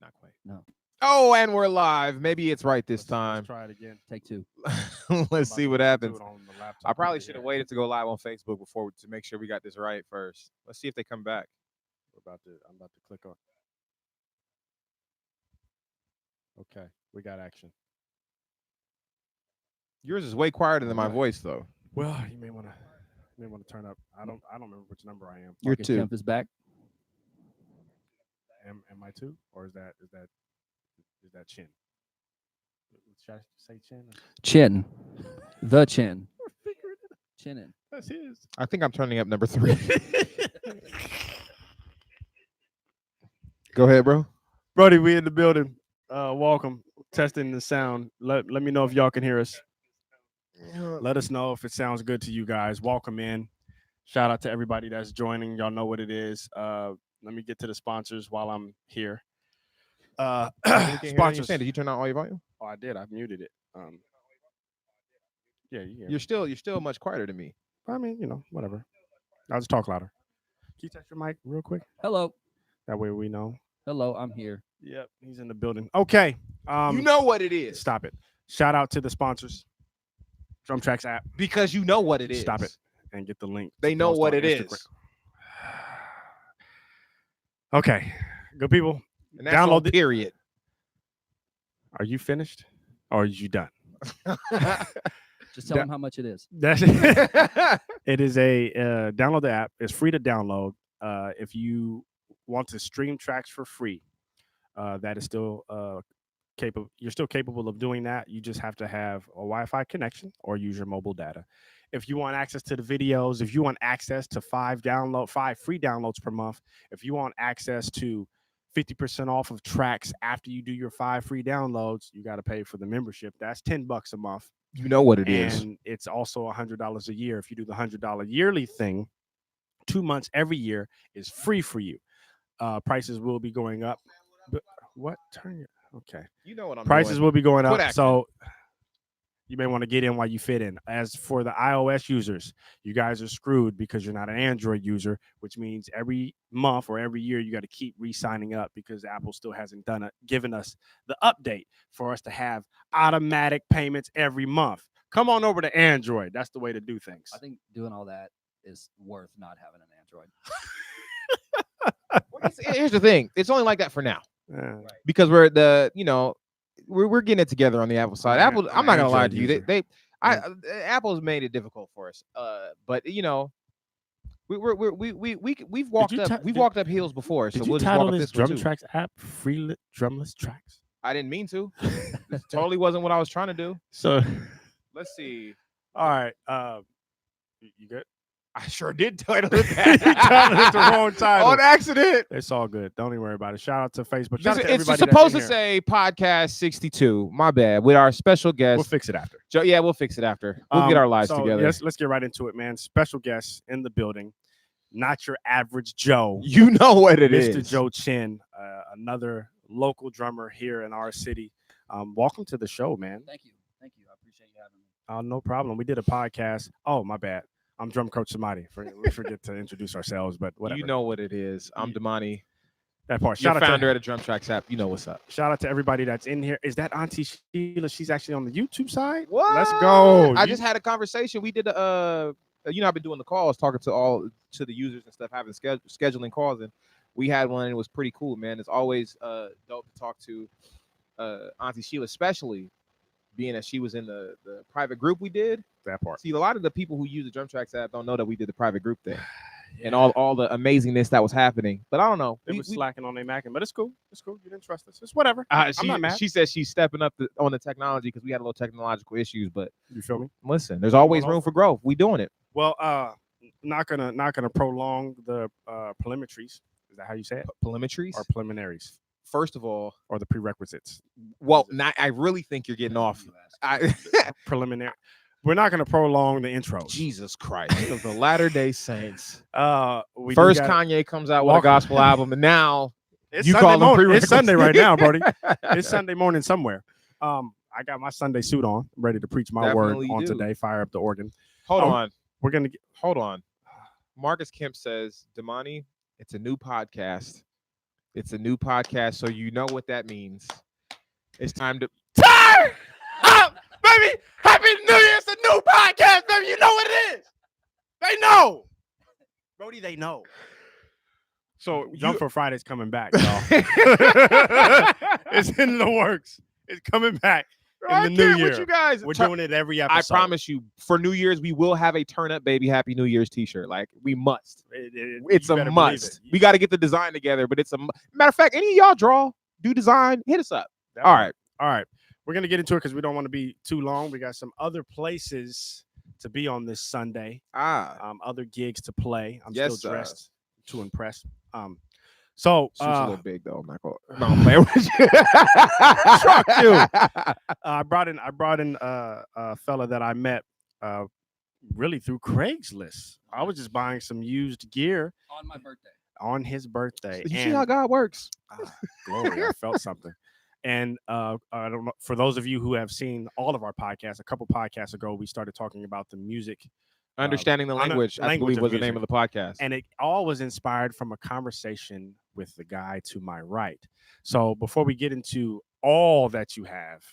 Not quite. No. Oh, and we're live. Maybe it's right this Let's time. try it again. Take two. Let's see what happens. On the laptop I probably over should have here. waited to go live on Facebook before to make sure we got this right first. Let's see if they come back. I'm about to click on. Okay, we got action. Yours is way quieter than my Alright. voice, though. Well, you may want to turn up. I don't remember which number I am. You're Marcus two. Kemp is back. Am I two, or is that Chinn? Should I say Chinn? Chinn. The Chinn. Chinnin. That's his. I think I'm turning up number 3. Go ahead, bro. Brody, we in the building. Welcome. Testing the sound. Let me know if y'all can hear us. Let us know if it sounds good to you guys. Welcome in. Shout out to everybody that's joining. Y'all know what it is. Let me get to the sponsors while I'm here. Sponsors. Did you turn on all your volume? Oh, I did. I muted it. Yeah, You're still much quieter than me. I mean, whatever. I'll just talk louder. Can you touch your mic real quick? Hello. That way we know. Hello, I'm here. Yep, he's in the building. Okay. You know what it is. Stop it. Shout out to the sponsors. Drum Tracks app. Because you know what it is. Stop it and get the link. They know what it is. Okay. Good people. And that's Download it. Period. Are you finished? Or are you done? Just tell them how much it is. That's it. It is download the app. It's free to download. If you want to stream tracks for free, that is still capable. You're still capable of doing that. You just have to have a Wi-Fi connection or use your mobile data. If you want access to the videos, if you want access to 5 free downloads per month, if you want access to 50% off of tracks after you do your 5 free downloads, you got to pay for the membership. That's $10 a month. You know what it is. And it's also $100 a year. If you do the $100 yearly thing, 2 months every year is free for you. Prices will be going up. But what? Okay. You know what I'm Prices doing. will be going up. action. So you may want to get in while you fit in. As for the iOS users, you guys are screwed because you're not an Android user, which means every month or every year you got to keep re-signing up because Apple still hasn't given us the update for us to have automatic payments every month. Come on over to Android. That's the way to do things. I think doing all that is worth not having an Android. Here's the thing. It's only like that for now. Right. Because we're getting it together on the Apple side. Apple, I'm not gonna lie to you. Apple's made it difficult for us. But we've walked walked up hills before. So Did we'll you just title walk up this this one Drum too. Tracks app Drumless Tracks? I didn't mean to. It totally wasn't what I was trying to do. So Let's see. all right. You good? I sure did title You titled it the wrong title. on accident. It's all good. Don't even worry about it. Shout out to Facebook. It's Shout out to everybody supposed to that's in here. say podcast 62. My bad. With our special guest. We'll fix it after. Yeah, we'll fix it after. We'll get our lives together. Let's get right into it, man. Special guest in the building. Not your average Joe. You know what it is. Mr. Joe Chinn, another local drummer here in our city. Welcome to the show, man. Thank you. I appreciate you having me. No problem. We did a podcast. Oh, my bad. I'm drum coach Samadi. We forget to introduce ourselves, but whatever. You know what it is. I'm Damani. That part. You're founder at a Drum Tracks app. You know what's up. Shout out to everybody that's in here. Is that Auntie Sheila? She's actually on the YouTube side. What? Let's go. I just had a conversation. We did I've been doing the calls, talking to the users and stuff, having scheduling calls, and we had one. And it was pretty cool, man. It's always dope to talk to Auntie Sheila, especially being that she was in the private group we did. That part. See, a lot of the people who use the Drum Tracks app don't know that we did the private group thing. Yeah. And all the amazingness that was happening. But I don't know. It was slacking on their Mackin, but it's cool. It's cool. You didn't trust us. It's whatever. I'm not mad. She said she's stepping up on the technology because we had a little technological issues. But you feel me? Listen, there's always room for growth. We doing it. Well, not gonna prolong the preliminaries. Is that how you say it? Preliminaries or preliminaries? First of all, or the prerequisites. Well, I really think you're getting off. Preliminary. We're not going to prolong the intro. Jesus Christ. Of the Latter-day Saints. First, Kanye comes out with a gospel album, and now it's Sunday right now, Brody. It's Sunday morning somewhere. I got my Sunday suit on, ready to preach my word on today. Fire up the organ. Hold on. Hold on. Marcus Kemp says, Damani, it's a new podcast. It's a new podcast, so you know what that means. It's time to turn up, baby. Happy New Year! It's a new podcast, baby. You know what it is. They know, Brody. They know. So Jump for Friday's coming back, y'all. It's in the works. It's coming back in the new year. With you guys. We're doing it every episode. I promise you, for New Year's, we will have a Turn Up Baby Happy New Year's t-shirt. Like, we must. It's a must. We got to get the design together, but it's a matter of fact, any of y'all do design, hit us up. All right. We're going to get into it because we don't want to be too long. We got some other places to be on this Sunday. Other gigs to play. I'm still dressed to impress. So Suit's a little big though. I'm playing with you. Fuck you. I brought in a fella that I met really through Craigslist. I was just buying some used gear on my birthday. On his birthday. You see how God works. Glory, I felt something. And I don't know, for those of you who have seen all of our podcasts, a couple podcasts ago, we started talking about the music. Understanding the language, I believe was the name of the podcast. And it all was inspired from a conversation with the guy to my right. So before we get into all that you have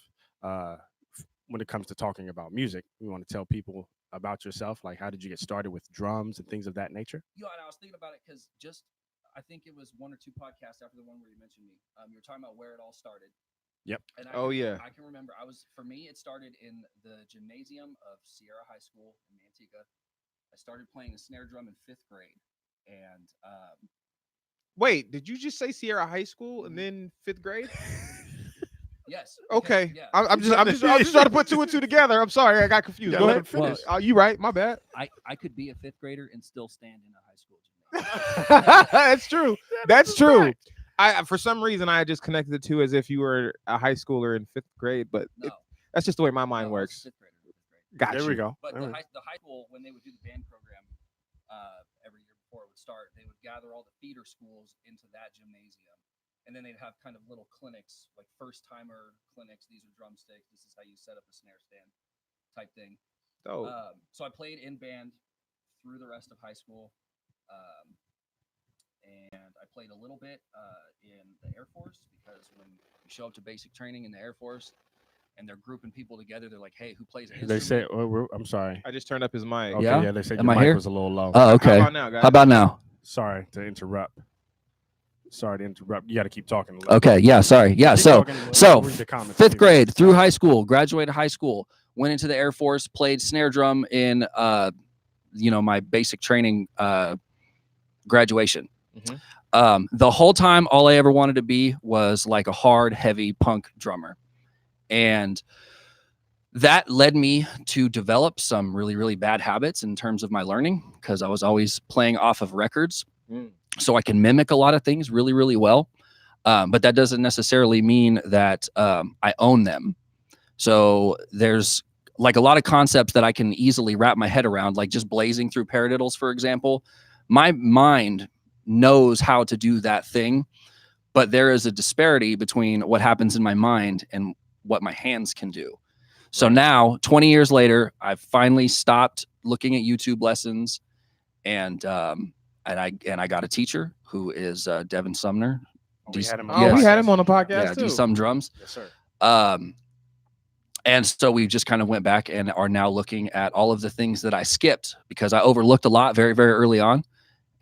when it comes to talking about music, we want to tell people about yourself. Like, how did you get started with drums and things of that nature? Yeah, and I was thinking about it because I think it was one or two podcasts after the one where you mentioned me. You were talking about where it all started. Yep. And I can remember. For me, it started in the gymnasium of Sierra High School in Manteca. I started playing the snare drum in 5th grade, and wait, did you just say Sierra High School and then 5th grade? Yes. Okay. Yeah. I'm just trying to put two and two together. I'm sorry, I got confused. Go ahead. Finish. You right? My bad. I could be a 5th grader and still stand in a high school gymnasium. That's true. That's true. For some reason I just connected the two as if you were a high schooler in 5th grade, but that's just the way my mind works. 5th grader. Gotcha. There we go. But the high school, when they would do the band program every year before it would start, they would gather all the feeder schools into that gymnasium, and then they'd have kind of little clinics, like first-timer clinics. These are drumsticks. This is how you set up a snare stand type thing. So I played in band through the rest of high school. And I played a little bit in the Air Force, because when you show up to basic training in the Air Force and they're grouping people together, they're like, hey, who plays an instrument? They say, I'm sorry. I just turned up his mic. Okay, Yeah? they said Am your I mic here? was a little low. Oh, okay. How about now, guys? How about now? Sorry to interrupt. You got to keep talking. Okay, yeah, sorry. Yeah, Keep so talking, read the comments. 5th grade through high school, graduated high school, went into the Air Force, played snare drum in my basic training graduation. Mm-hmm. The whole time, all I ever wanted to be was like a hard, heavy punk drummer. And that led me to develop some really, really bad habits in terms of my learning, because I was always playing off of records. So I can mimic a lot of things really, really well. But that doesn't necessarily mean that I own them. So there's like a lot of concepts that I can easily wrap my head around, like just blazing through paradiddles, for example. My mind knows how to do that thing, but there is a disparity between what happens in my mind and what my hands can do. So now, 20 years later, I've finally stopped looking at YouTube lessons, and I got a teacher who is Devin Sumner. We had him on the podcast. Yeah, too. D-Sum Drums. Yes, sir. And so we just kind of went back and are now looking at all of the things that I skipped because I overlooked a lot very, very early on.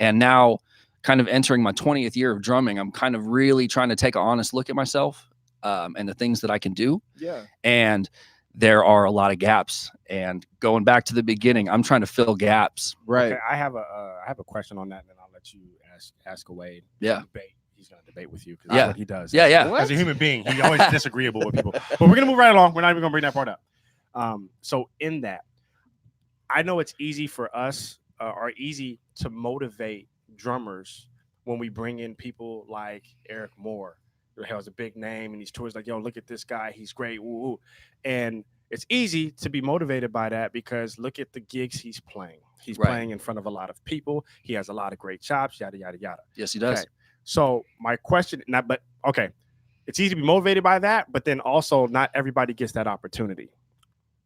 And now, kind of entering my 20th year of drumming, I'm kind of really trying to take an honest look at myself and the things that I can do. Yeah. And there are a lot of gaps. And going back to the beginning, I'm trying to fill gaps. Right. Okay, I have a question on that, and then I'll let you ask Wade. Yeah. Debate. He's going to debate with you because Yeah. that's what he does. Yeah. As a human being, he's always disagreeable with people. But we're going to move right along. We're not even going to bring that part up. So in that, I know it's easy for us or easy to motivate drummers when we bring in people like Eric Moore, who has a big name and he's tours like, yo, look at this guy. He's great. Woo, woo. And it's easy to be motivated by that because look at the gigs he's playing. He's playing in front of a lot of people. He has a lot of great chops, yada, yada, yada. Yes, he does. Okay. So my question, it's easy to be motivated by that, but then also not everybody gets that opportunity.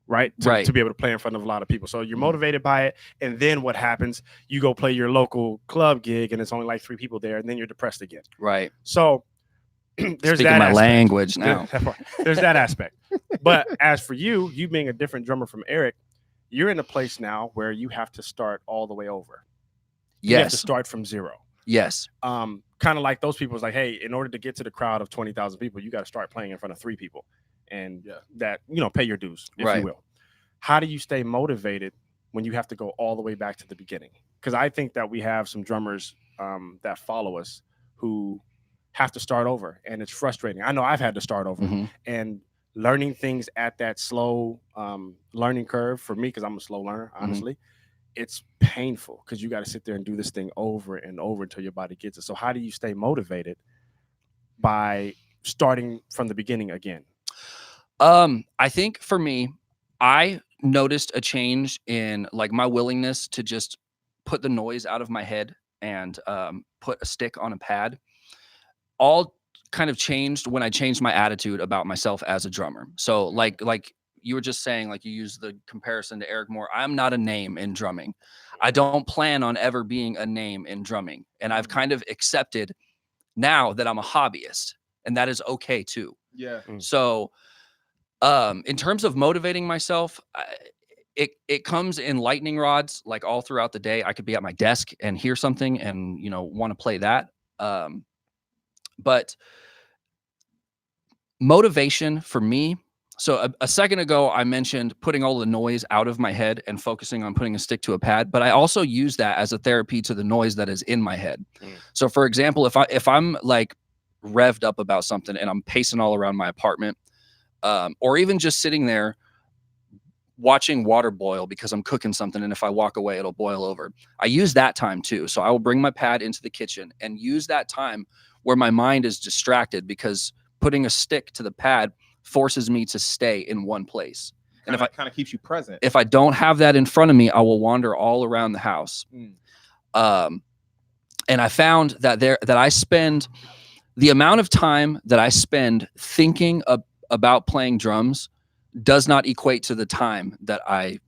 right? Right. To be able to play in front of a lot of people. So you're motivated by it. And then what happens? You go play your local club gig and it's only like 3 people there, and then you're depressed again. Right. So there's Speaking that my aspect. language now. There's that aspect. But as for you being a different drummer from Eric, you're in a place now where you have to start all the way over. You have to Yes. start from zero. Yes. Kind of like those people. It's like, hey, in order to get to the crowd of 20,000 people, you got to start playing in front of 3 people, and that, pay your dues, if Right. you will. How do you stay motivated when you have to go all the way back to the beginning? Because I think that we have some drummers that follow us who have to start over, and it's frustrating. I know I've had to start over, and learning things at that slow learning curve for me, because I'm a slow learner, honestly. It's painful because you got to sit there and do this thing over and over until your body gets it. So how do you stay motivated by starting from the beginning again? I think for me, I noticed a change in like my willingness to just put the noise out of my head and put a stick on a pad. All kind of changed when I changed my attitude about myself as a drummer. So like you were just saying, like you used the comparison to Eric Moore. I'm not a name in drumming. I don't plan on ever being a name in drumming. And I've kind of accepted now that I'm a hobbyist, and that is okay too. Yeah. So in terms of motivating myself, it comes in lightning rods, like all throughout the day. I could be at my desk and hear something and, want to play that. But motivation for me. So a second ago, I mentioned putting all the noise out of my head and focusing on putting a stick to a pad. But I also use that as a therapy to the noise that is in my head. So, for example, if I'm like revved up about something and I'm pacing all around my apartment, or even just sitting there watching water boil because I'm cooking something, and if I walk away, it'll boil over. I use that time too. So I will bring my pad into the kitchen and use that time where my mind is distracted, because putting a stick to the pad forces me to stay in one place. And if it kind of keeps you present. If I don't have that in front of me, I will wander all around the house. And I found that I spend the amount of time that I spend thinking about playing drums does not equate to the time that I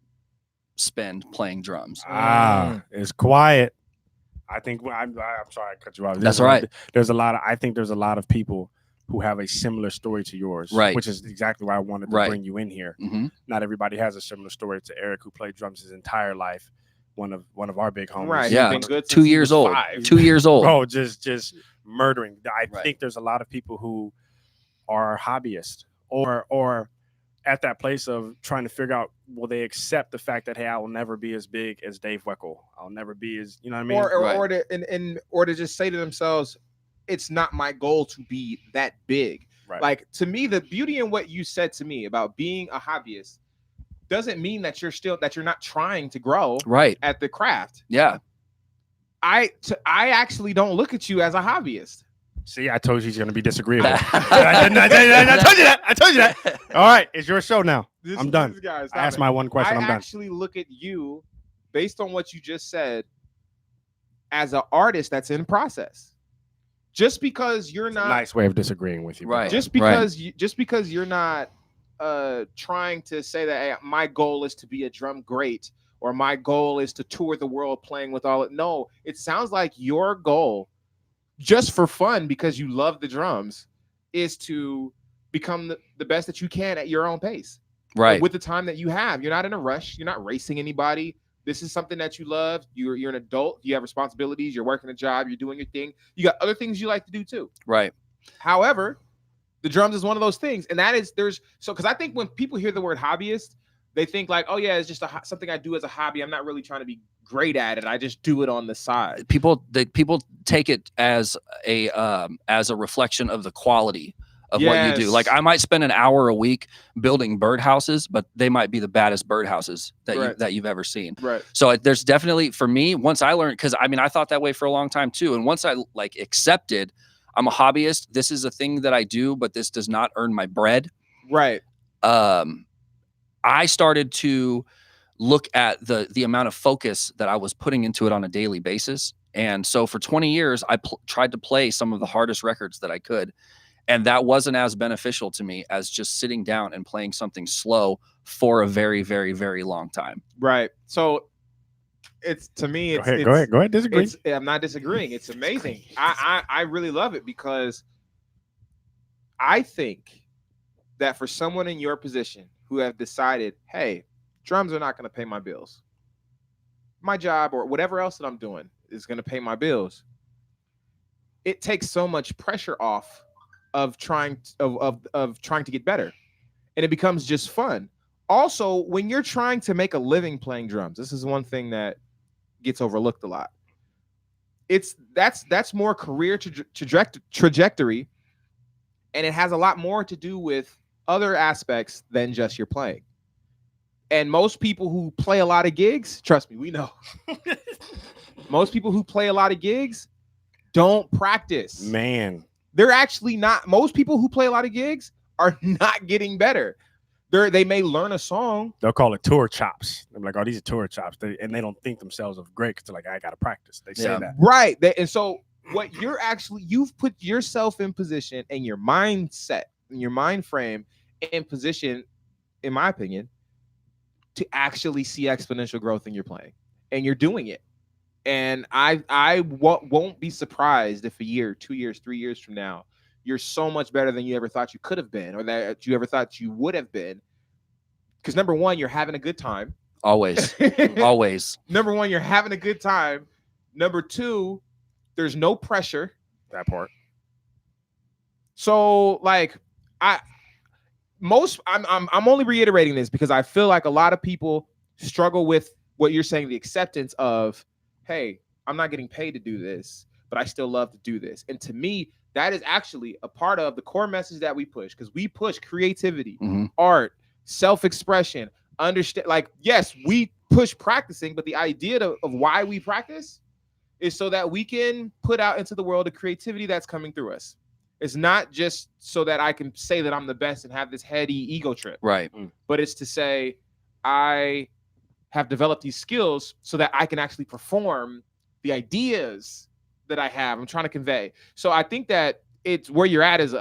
spend playing drums. It's quiet. I think I'm sorry I cut you off. That's all right. I think there's a lot of people who have a similar story to yours, right? Which is exactly why I wanted to bring you in here. Not everybody has a similar story to Eric, who played drums his entire life. One of our big homies, right? Yeah, been good 2 years old. 5. 2 years old. Bro, just murdering. I think there's a lot of people who are hobbyists or at that place of trying to figure out, will they accept the fact that, hey, I will never be as big as Dave Weckl. I'll never be as, you know what I mean? Or to just say to themselves, it's not my goal to be that big. Right. Like, to me, the beauty in what you said to me about being a hobbyist doesn't mean that you're not trying to grow at the craft. Yeah. I actually don't look at you as a hobbyist. See, I told you he's going to be disagreeable. I told you that. All right, it's your show now. I'm done. I asked my one question. I'm done. I actually look at you, based on what you just said, as an artist that's in process. Just because you're not, nice way of disagreeing with you, right? Just because you're not trying to say that, hey, my goal is to be a drum great, or my goal is to tour the world playing with all it. No, it sounds like your goal, just for fun, because you love the drums, is to become the best that you can at your own pace, right? With the time that you have. You're not in a rush. You're not racing anybody. This is something that you love. You're an adult. You have responsibilities. You're working a job. You're doing your thing. You got other things you like to do too. Right. However, the drums is one of those things. And that is, because I think when people hear the word hobbyist, they think like, oh yeah, it's just something I do as a hobby. I'm not really trying to be great at it. I just do it on the side. People take it as a reflection of the quality of what you do. Like, I might spend an hour a week building birdhouses, but they might be the baddest birdhouses that you've ever seen. Right. So there's definitely, for me, once I learned, because I mean, I thought that way for a long time too. And once I like accepted I'm a hobbyist, this is a thing that I do, but this does not earn my bread. Right. I started to look at the amount of focus that I was putting into it on a daily basis. And so for 20 years, I tried to play some of the hardest records that I could. And that wasn't as beneficial to me as just sitting down and playing something slow for a very, very, very long time. Right. So it's, to me, it's Go ahead. Disagree. I'm not disagreeing. It's amazing. I really love it, because I think that for someone in your position who have decided, hey, drums are not going to pay my bills, my job or whatever else that I'm doing is going to pay my bills, it takes so much pressure off of trying to get better, and it becomes just fun. Also, when you're trying to make a living playing drums, this is one thing that gets overlooked a lot. That's more career trajectory, and it has a lot more to do with other aspects than just your playing. And most people who play a lot of gigs, trust me, we know. Most people who play a lot of gigs don't practice. Man, they're actually not. Most people who play a lot of gigs are not getting better. They may learn a song. They'll call it tour chops. They're like, oh, these are tour chops. And they don't think themselves of great, because they're like, I got to practice. They say that. Right. And so what you've put yourself in position, and your mindset and your mind frame in position, in my opinion, to actually see exponential growth in your playing, and you're doing it. And I won't be surprised if a year, 2 years, 3 years from now, you're so much better than you ever thought you could have been, or that you ever thought you would have been. Because number one, you're having a good time. Always. Always. Number one, you're having a good time. Number two, there's no pressure. That part. So like I'm only reiterating this because I feel like a lot of people struggle with what you're saying, the acceptance of, hey, I'm not getting paid to do this, but I still love to do this. And to me, that is actually a part of the core message that we push, because we push creativity, art, self-expression, understand. Like, yes, we push practicing, but the idea of why we practice is so that we can put out into the world the creativity that's coming through us. It's not just so that I can say that I'm the best and have this heady ego trip. Right. But it's to say I have developed these skills so that I can actually perform the ideas that I have, I'm trying to convey. So I think that it's where you're at is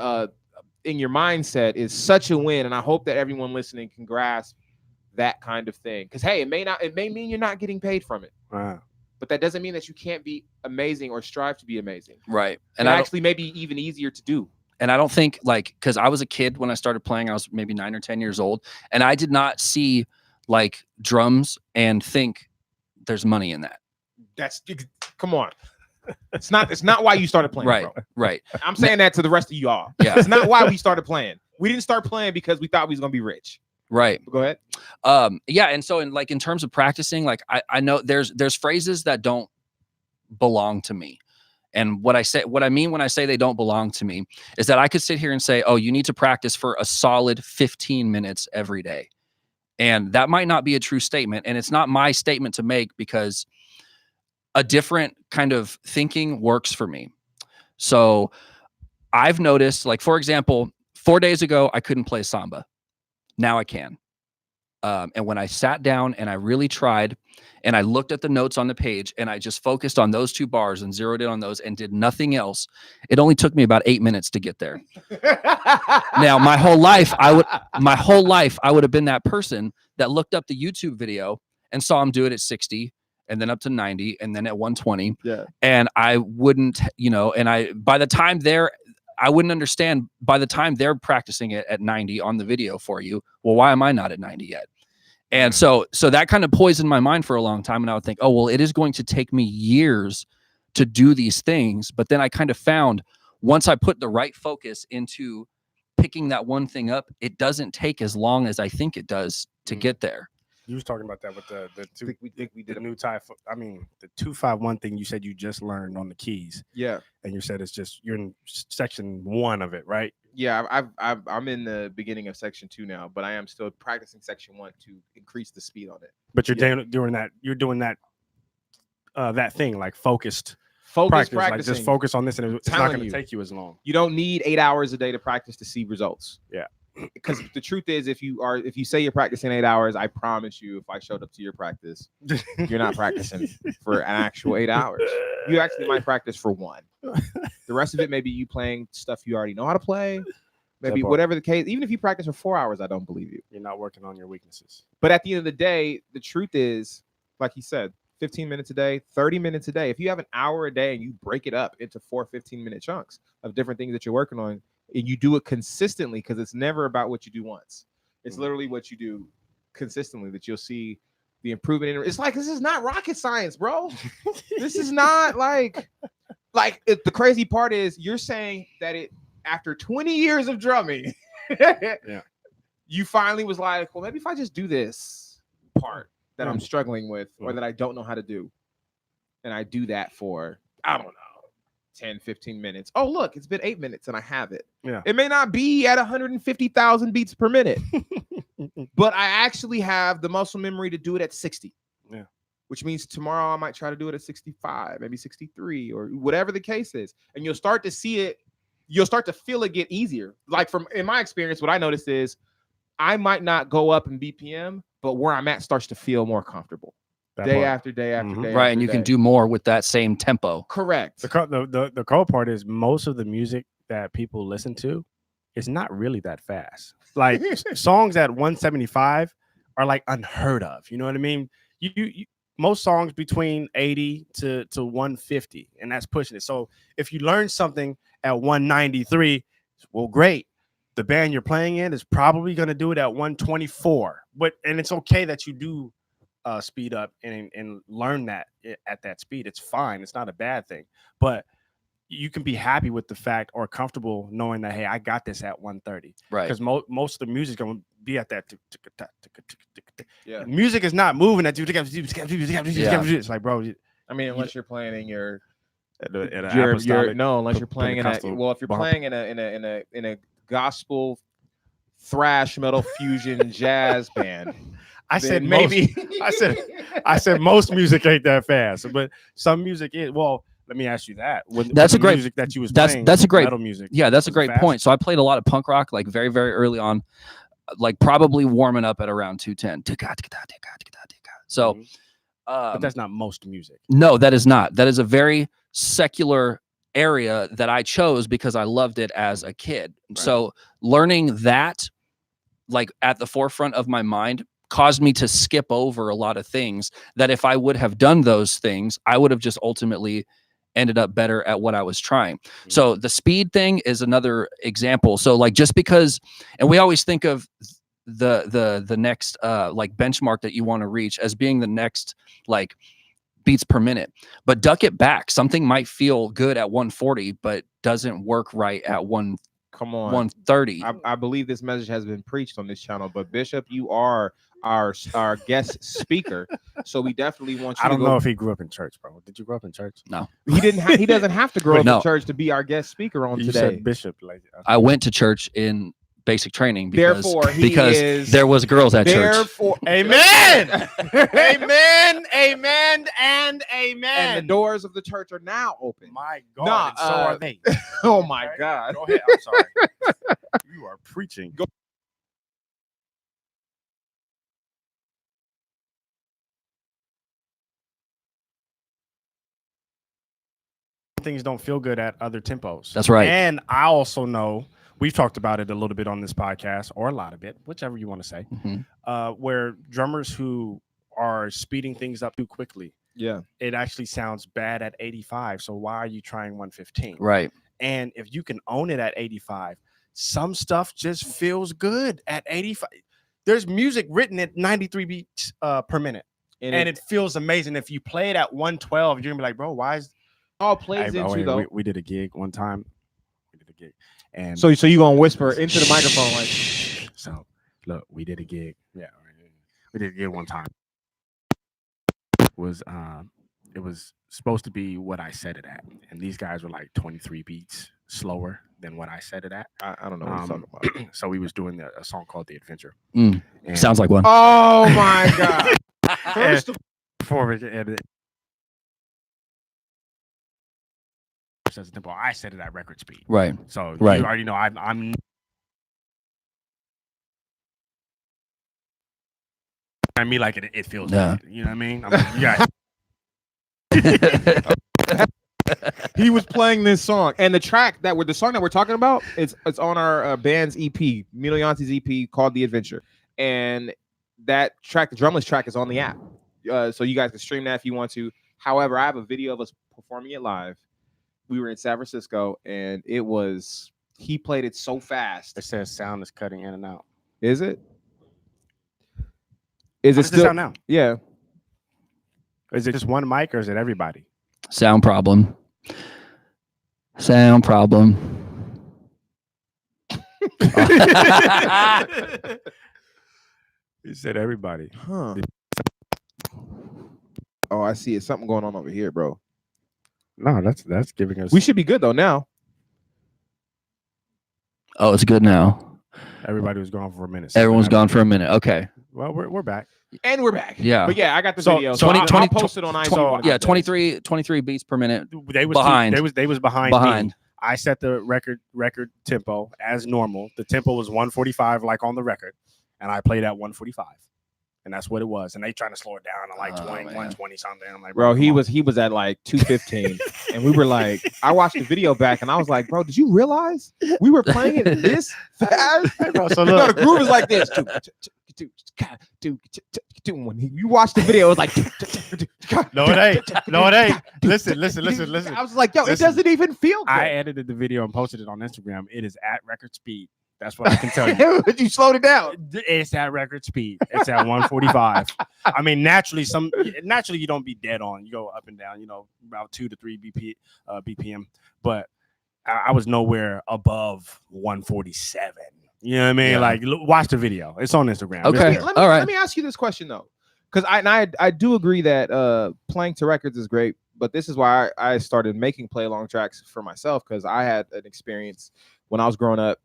in your mindset is such a win. And I hope that everyone listening can grasp that kind of thing. Because hey, it may mean you're not getting paid from it. Wow. But that doesn't mean that you can't be amazing or strive to be amazing. Right. And actually maybe even easier to do. And I don't think, like, because I was a kid when I started playing, I was maybe 9 or 10 years old, and I did not see like drums and think there's money in that. Come on. It's not why you started playing, right, bro. Right. I'm saying that to the rest of y'all. Yeah. It's not why we started playing. We didn't start playing because we thought we was gonna be rich. Right. Go ahead. Yeah. And so in terms of practicing, like I know there's phrases that don't belong to me. And what I mean when I say they don't belong to me is that I could sit here and say, oh, you need to practice for a solid 15 minutes every day. And that might not be a true statement. And it's not my statement to make, because a different kind of thinking works for me. So I've noticed, like, for example, 4 days ago, I couldn't play samba. Now I can. And when I sat down and I really tried and I looked at the notes on the page and I just focused on those 2 bars and zeroed in on those and did nothing else, it only took me about 8 minutes to get there. Now, my whole life, I would have been that person that looked up the YouTube video and saw him do it at 60 and then up to 90 and then at 120. Yeah. And I wouldn't, by the time I wouldn't understand by the time they're practicing it at 90 on the video for you. Well, why am I not at 90 yet? And so that kind of poisoned my mind for a long time. And I would think, oh, well, it is going to take me years to do these things. But then I kind of found once I put the right focus into picking that one thing up, it doesn't take as long as I think it does to get there. You was talking about that with the two. We did the new type. I mean, the 251 thing you said you just learned on the keys. Yeah. And you said it's just you're in section 1 of it, right? Yeah, I'm in the beginning of section 2 now, but I am still practicing section 1 to increase the speed on it. But you're doing that. You're doing that. That thing like focused practicing. Like just focus on this, and it's not going to take you as long. You don't need 8 hours a day to practice to see results. Yeah. because the truth is, if you say you're practicing 8 hours, I promise you, if I showed up to your practice, you're not practicing for an actual 8 hours. You actually might practice for 1. The rest of it, maybe you playing stuff you already know how to play. Maybe whatever the case. Even if you practice for 4 hours, I don't believe you. You're not working on your weaknesses. But at the end of the day, the truth is, like he said, 15 minutes a day, 30 minutes a day. If you have an hour a day and you break it up into 4 15-minute chunks of different things that you're working on, and you do it consistently, because it's never about what you do once. It's literally what you do consistently that you'll see the improvement in. It's like, this is not rocket science, bro. This is not like the crazy part is you're saying that after 20 years of drumming, you finally was like, well, maybe if I just do this part that I'm struggling with or that I don't know how to do, and I do that for, I don't know, 10, 15 minutes. Oh, look, it's been 8 minutes and I have it. Yeah. It may not be at 150,000 beats per minute, but I actually have the muscle memory to do it at 60. Yeah. Which means tomorrow I might try to do it at 65, maybe 63, or whatever the case is. And you'll start to see it. You'll start to feel it get easier. Like in my experience, what I noticed is I might not go up in BPM, but where I'm at starts to feel more comfortable. Day after day after day. Right, and you can do more with that same tempo. Correct. The cool part is most of the music that people listen to is not really that fast. Like songs at 175 are like unheard of. You know what I mean? You most songs between 80 to 150, and that's pushing it. So if you learn something at 193, well, great. The band you're playing in is probably going to do it at 124, and it's okay that you do speed up and learn that at that speed. It's fine. It's not a bad thing, but you can be happy with the fact or comfortable knowing that, hey, I got this at 130. Right. Because most of the music is going to be at that. Yeah. Music is not moving at you. It's like, bro. I mean, unless you're playing in your unless you're playing in if you're playing in a gospel thrash metal fusion jazz band. I said maybe I said most music ain't that fast, but some music is. Well, let me ask you that. That's a great music that you was playing. That's a great metal music. Yeah, that's a great point. So I played a lot of punk rock, like very, very early on, like probably warming up at around 210. So, but that's not most music. No, that is not. That is a very secular area that I chose because I loved it as a kid. Right. So learning that, like at the forefront of my mind, caused me to skip over a lot of things that if I would have done those things, I would have just ultimately ended up better at what I was trying. Mm-hmm. So the speed thing is another example. So like just because, and we always think of the next like benchmark that you want to reach as being the next like beats per minute, but duck it back. Something might feel good at 140, but doesn't work right at 130. I believe this message has been preached on this channel, but Bishop, you are our guest speaker, so we definitely want you. I don't know if he grew up in church, bro. Did you grow up in church? No, he didn't. He doesn't have to grow up in church to be our guest speaker on you today. Said Bishop, like I went to church in basic training because because there was girls at church. Amen, amen, amen, and amen. And the doors of the church are now open. My God, so are they. Oh my God. Go ahead. I'm sorry. You are preaching. Go. Things don't feel good at other tempos. That's right. And I also know we've talked about it a little bit on this podcast, or a lot of it, whichever you want to say, where drummers who are speeding things up too quickly, it actually sounds bad at 85. So why are you trying 115? Right. And if you can own it at 85, some stuff just feels good at 85. There's music written at 93 beats per minute, and it feels amazing. If you play it at 112, you're gonna be like, bro, why is all plays into though? We did a gig one time. And so you gonna whisper into the microphone like, so look, we did a gig. Yeah, we did a gig one time. It was supposed to be what I set it at, and these guys were like 23 beats slower than what I set it at. I don't know what you're talking about. So we was doing a song called "The Adventure." Sounds like one. Oh my God! First of before we get edited. As a tempo, I set it at record speed. Right. So you already know I'm I mean, like it feels Yeah. bad. You know what I mean? I'm like, yeah. He was playing this song, and the song that we're talking about, it's on our band's EP, Milo Yanti's EP called The Adventure, and that track, the drumless track, is on the app, so you guys can stream that if you want to. However, I have a video of us performing it live. We were in San Francisco, and he played it so fast. It says sound is cutting in and out. Is it? Is How it does still sound now? Yeah. Is it just one mic or is it everybody? Sound problem. He said everybody. Huh. Oh, I see. It's something going on over here, bro. No, that's giving us. We should be good though now. Oh, it's good now. Everybody was gone for a minute. Everyone's gone for a minute. Okay. Well, we're back. And we're back. Yeah. But yeah, I got the So- video. so So 20 I'll post it on IG. Yeah, 23 beats per minute. They was Behind. They was behind. Me. I set the record tempo as normal. The tempo was 145, like on the record, and I played at 145, and that's what it was. And they trying to slow it down to like 120 something. I'm like, Bro, he was at like 215, and we were like, I watched the video back, and I was like, bro, did you realize we were playing it this fast? Hey, bro, so No, look, the groove is like this. When you watch the video, it was like, no, it ain't. No, it ain't. Listen. I was like, yo, Listen. it doesn't even feel good. I edited the video and posted it on Instagram. It is at record speed. That's what I can tell you. But you slowed it down. It's at record speed. It's at 145. I mean, naturally you don't be dead on. You go up and down, about 2 to 3 BPM. But I was nowhere above 147. You know what I mean? Yeah. Like, watch the video. It's on Instagram. Okay. It's there. All right. Let me ask you this question though, because I do agree that playing to records is great, but this is why I started making play along tracks for myself, because I had an experience when I was growing up.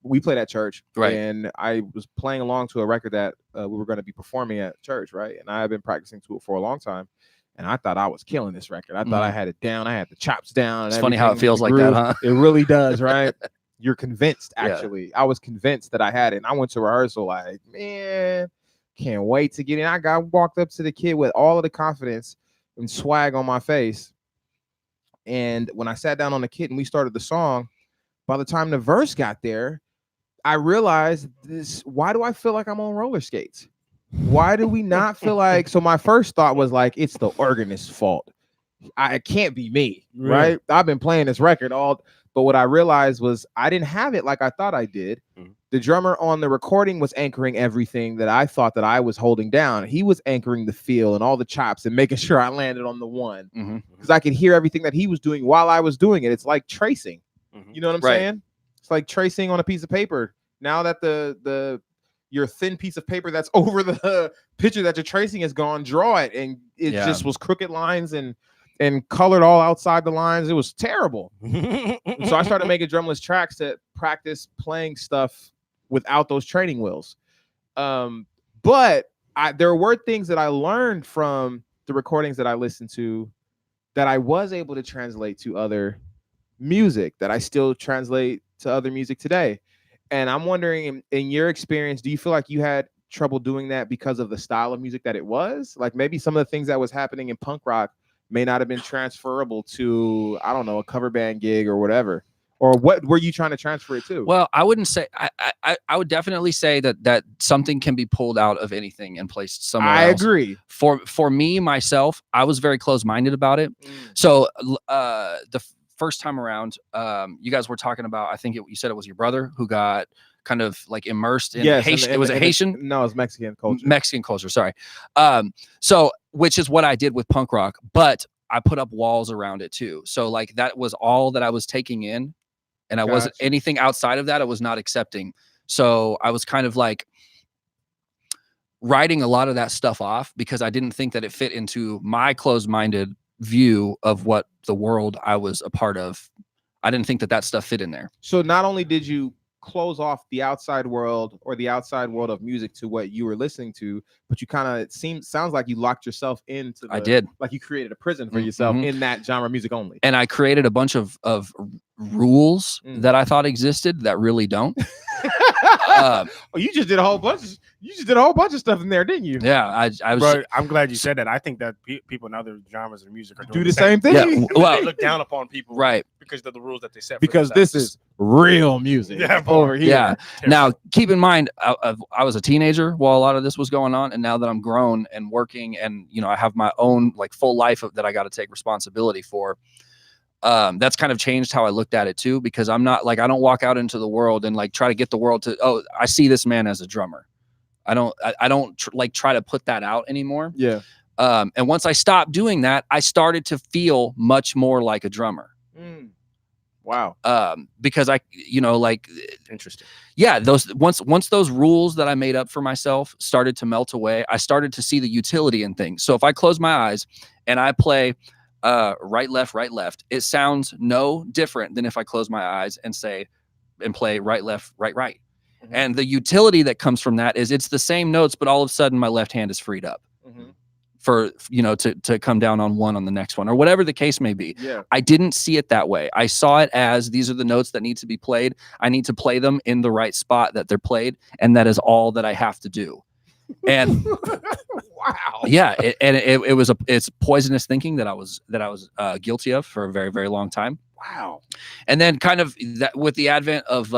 We played at church, Right. And I was playing along to a record that we were going to be performing at church, right? And I had been practicing to it for a long time, and I thought I was killing this record. I thought I had it down. I had the chops down. It's and funny how it everything, feels the like groove. that, huh? It really does, right? You're convinced, Yeah. actually. I was convinced that I had it. And I went to rehearsal like, man, can't wait to get in. I walked up to the kid with all of the confidence and swag on my face. And when I sat down on the kid and we started the song, by the time the verse got there, I realized this. Why do I feel like I'm on roller skates? Why do we not feel like? So my first thought was like, it's the organist's fault. It can't be me, right? I've been playing this record all. But what I realized was I didn't have it like I thought I did. Mhm. The drummer on the recording was anchoring everything that I thought that I was holding down. He was anchoring the feel and all the chops and making sure I landed on the one, because I could hear everything that he was doing while I was doing it. It's like tracing. You know what I'm Right. saying? It's like tracing on a piece of paper. Now that your thin piece of paper that's over the picture that you're tracing is gone, draw it, and it just was crooked lines and colored all outside the lines. It was terrible. So I started making drumless tracks to practice playing stuff without those training wheels. But there were things that I learned from the recordings that I listened to that I was able to translate to other music, that I still translate to other music today. And I'm wondering, in your experience, do you feel like you had trouble doing that because of the style of music that it was? Like maybe some of the things that was happening in punk rock may not have been transferable to, I don't know, a cover band gig or whatever. Or what were you trying to transfer it to? Well, I wouldn't say. I would definitely say that something can be pulled out of anything and placed somewhere I else. agree. For me, myself, I was very close-minded about it. So the first time around, you guys were talking about, I think you said it was your brother who got kind of like immersed in Haitian. It was a Haitian? No, it's Mexican culture. Mexican culture, sorry. So which is what I did with punk rock, but I put up walls around it too. So like that was all that I was taking in, and I wasn't anything outside of that I was not accepting. So I was kind of like writing a lot of that stuff off because I didn't think that it fit into my closed-minded view of what the world I was a part of. I didn't think that stuff fit in there. So not only did you close off the outside world or the outside world of music to what you were listening to, but you kind of sounds like you locked yourself into I did. Like you created a prison for yourself in that genre of music only. And I created a bunch of rules that I thought existed that really don't. You just did a whole bunch. You just did a whole bunch of stuff in there, didn't you? Yeah, I was. Bro, I'm glad you said that. I think that people in other genres of music are Do doing the same thing. Yeah, And well, they look down upon people, right. because of the rules that they set. Because for this themselves. is real music Yeah, over here. Yeah. Now, keep in mind, I was a teenager while a lot of this was going on, and now that I'm grown and working, and I have my own like full life that I got to take responsibility for. That's kind of changed how I looked at it too, because I'm not like, I don't walk out into the world and like try to get the world to, oh, I see this man as a drummer. I don't try to put that out anymore. Yeah. And once I stopped doing that, I started to feel much more like a drummer. Wow. Because I, like, Interesting. yeah, once those rules that I made up for myself started to melt away, I started to see the utility in things. So if I close my eyes and I play right, left, it sounds no different than if I close my eyes and play right, left, right. Mm-hmm. And the utility that comes from that is it's the same notes, but all of a sudden my left hand is freed up for, to come down on one on the next one, or whatever the case may be. Yeah. I didn't see it that way. I saw it as, these are the notes that need to be played. I need to play them in the right spot that they're played. And that is all that I have to do. And wow. Yeah. It's poisonous thinking that I was guilty of for a very, very long time. Wow. And then kind of that with the advent of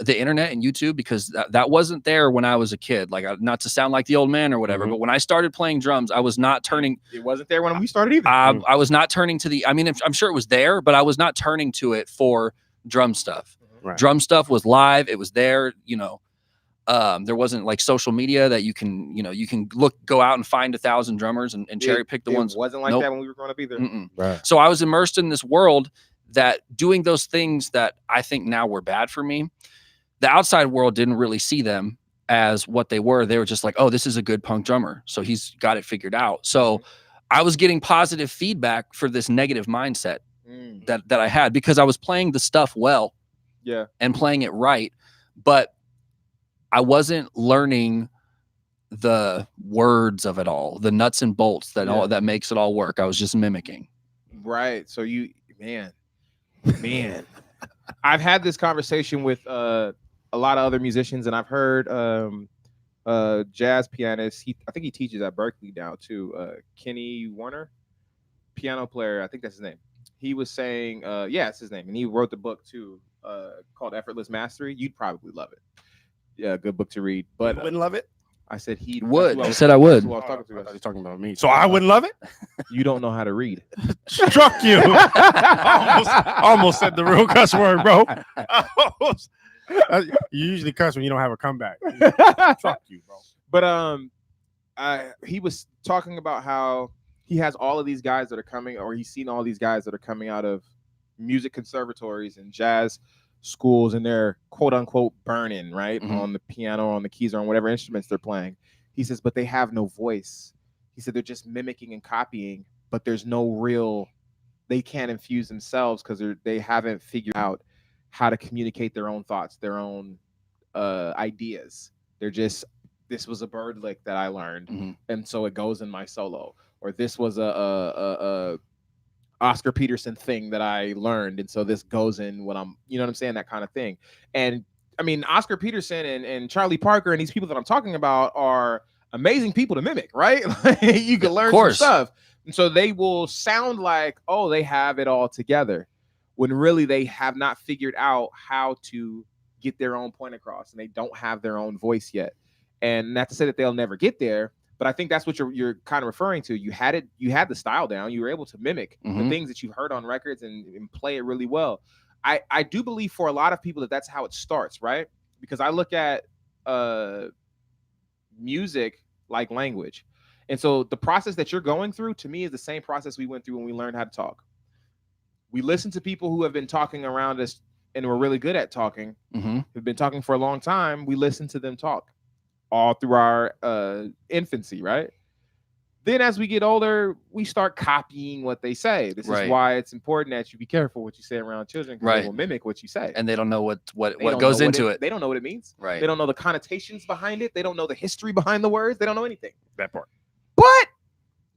the internet and YouTube, because that wasn't there when I was a kid, like not to sound like the old man or whatever, but when I started playing drums, I was not turning. It wasn't there when we started either. I was not turning to the, I mean, I'm sure it was there, but I was not turning to it for drum stuff. Right. Drum stuff was live. It was there, there wasn't like social media that you can go out and find 1,000 drummers and cherry pick the ones. It wasn't like that when we were growing up either. Right. So I was immersed in this world that doing those things that I think now were bad for me, the outside world didn't really see them as what they were. They were just like, oh, this is a good punk drummer, so he's got it figured out. So I was getting positive feedback for this negative mindset that I had, because I was playing the stuff well, and playing it right, but I wasn't learning the words of it all, the nuts and bolts that makes it all work. I was just mimicking. Right. So man, I've had this conversation with a lot of other musicians, and I've heard jazz pianist. I think he teaches at Berkeley now too. Kenny Warner, piano player. I think that's his name. He was saying, it's his name, and he wrote the book too, called Effortless Mastery. You'd probably love it. Yeah, good book to read. But you wouldn't love it. I said he would. I said I would. I was talking to. He's talking about me. So I wouldn't love it. You don't know how to read. Struck you. almost said the real cuss word, bro. You usually cuss when you don't have a comeback. Fuck you, bro. But he was talking about how he has all of these guys that are coming, or he's seen all these guys that are coming out of music conservatories and jazz schools, and they're quote unquote burning right on the piano, on the keys, or on whatever instruments they're playing. He says, but they have no voice. He said they're just mimicking and copying, but there's no real, they can't infuse themselves because they haven't figured out how to communicate their own thoughts, their own ideas. They're just, this was a bird lick that I learned, and so it goes in my solo. Or this was a Oscar Peterson thing that I learned, and so this goes in when I'm, you know what I'm saying, that kind of thing. And I mean, Oscar Peterson and Charlie Parker and these people that I'm talking about are amazing people to mimic, right? You can learn some stuff. And so they will sound like, oh, they have it all together, when really they have not figured out how to get their own point across, and they don't have their own voice yet. And not to say that they'll never get there, but I think that's what you're kind of referring to. You had the style down. You were able to mimic the things that you've heard on records and play it really well. I do believe for a lot of people that's how it starts, right? Because I look at music like language. And so the process that you're going through, to me, is the same process we went through when we learned how to talk. We listen to people who have been talking around us and were really good at talking, who've been talking for a long time. We listen to them talk all through our infancy, right? Then as we get older, we start copying what they say. This is why it's important that you be careful what you say around children, because they will mimic what you say. And they don't know what goes into it. They don't know what it means. Right. They don't know the connotations behind it. They don't know the history behind the words. They don't know anything. That part. But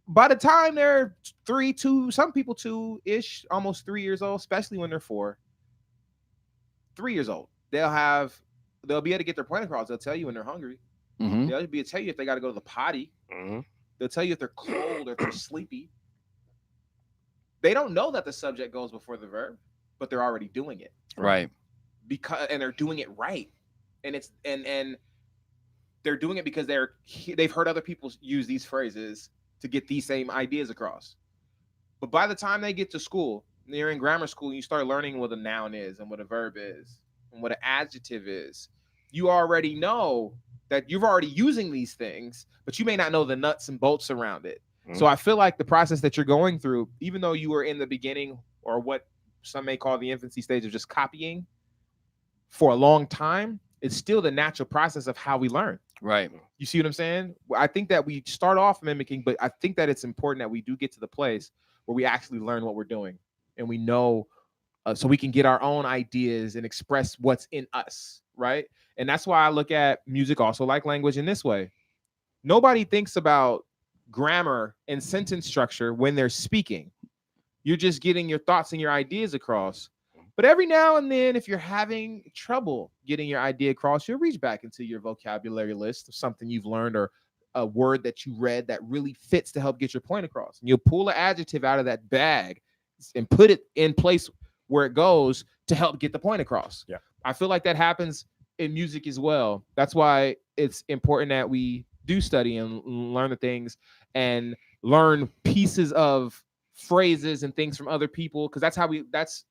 by the time they're some people 2-ish, almost 3 years old, especially when they're 4, 3 years old, they'll be able to get their point across. They'll tell you when they're hungry. Mhm. They'll tell you if they got to go to the potty. They'll tell you if they're cold or if they're sleepy. They don't know that the subject goes before the verb, but they're already doing it. Right. And they're doing it right. And and they're doing it because they've heard other people use these phrases to get these same ideas across. But by the time they get to school, you're in grammar school, and you start learning what a noun is and what a verb is and what an adjective is. You already know that you're already using these things, but you may not know the nuts and bolts around it. So I feel like the process that you're going through, even though you were in the beginning, or what some may call the infancy stage of just copying for a long time, it's still the natural process of how we learn. Right. You see what I'm saying? I think that we start off mimicking, but I think that it's important that we do get to the place where we actually learn what we're doing, and we know, so we can get our own ideas and express what's in us, right? And that's why I look at music also like language in this way. Nobody thinks about grammar and sentence structure when they're speaking. You're just getting your thoughts and your ideas across. But every now and then, if you're having trouble getting your idea across, you'll reach back into your vocabulary list of something you've learned or a word that you read that really fits to help get your point across. And you'll pull an adjective out of that bag and put it in place where it goes to help get the point across. Yeah. I feel like that happens in music as well. That's why it's important that we do study and learn the things and learn pieces of phrases and things from other people, because that's